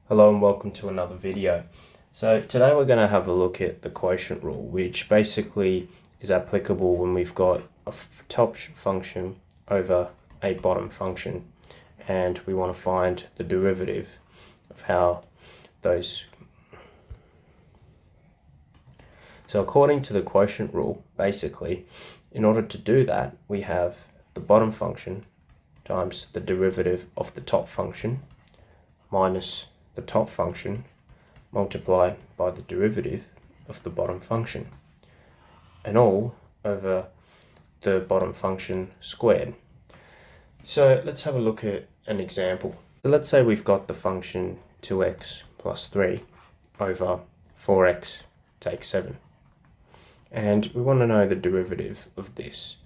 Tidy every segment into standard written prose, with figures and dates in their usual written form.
Hello and welcome to another video. So today we're going to have a look at the quotient rule, which basically is applicable when we've got a top function over a bottom function and we want to find the derivative of how those. So according to the quotient rule, basically, in order to do that, we have the bottom function times the derivative of the top function minus the top function multiplied by the derivative of the bottom function, and all over the bottom function squared. So let's have a look at an example. So let's say we've got the function 2x plus 3 over 4x take 7. And we want to know the derivative of this.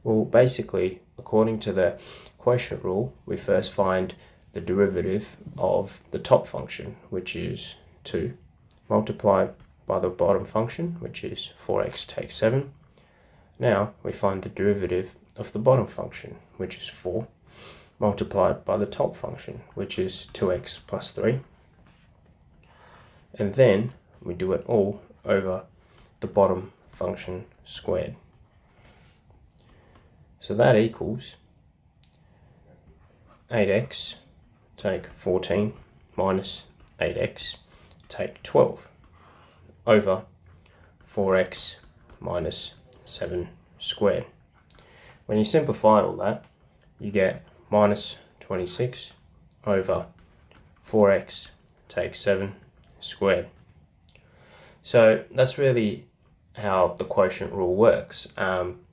Well, basically, according to the quotient rule, we first find the derivative of the top function, which is 2, multiplied by the bottom function, which is 4x take 7. Now we find the derivative of the bottom function, which is 4, multiplied by the top function, which is 2x plus 3. And then we do it all over the bottom function squared. So that equals 8x take 14 minus 8x take 12 over 4x minus 7 squared. When you simplify all that, you get minus 26 over 4x take 7 squared. So that's really how the quotient rule works.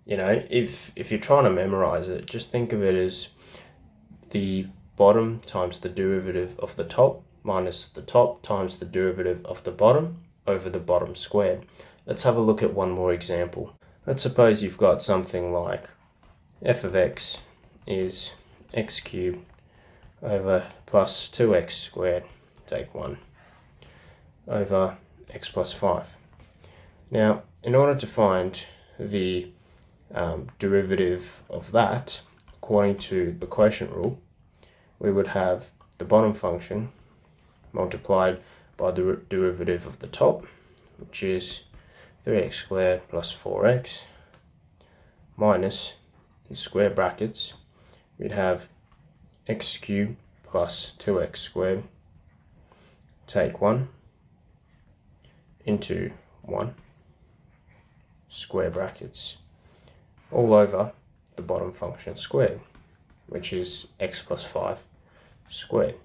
If you're trying to memorize it, just think of it as the bottom times the derivative of the top minus the top times the derivative of the bottom over the bottom squared. Let's have a look at one more example. Let's suppose you've got something like f of x is x cubed over plus 2x squared take 1 over x plus 5. Now, in order to find the derivative of that, according to the quotient rule, we would have the bottom function multiplied by the derivative of the top, which is 3x squared plus 4x, minus, in square brackets, we'd have x cubed plus 2x squared take 1 into 1, square brackets, all over the bottom function squared, which is x plus 5 squared.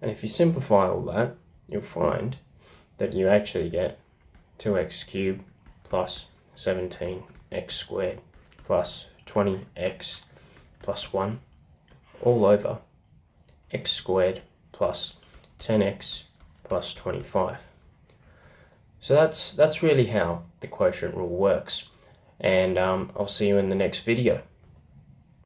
And if you simplify all that, you'll find that you actually get 2x cubed plus 17x squared plus 20x plus 1 all over x squared plus 10x plus 25. So that's really how the quotient rule works, and I'll see you in the next video.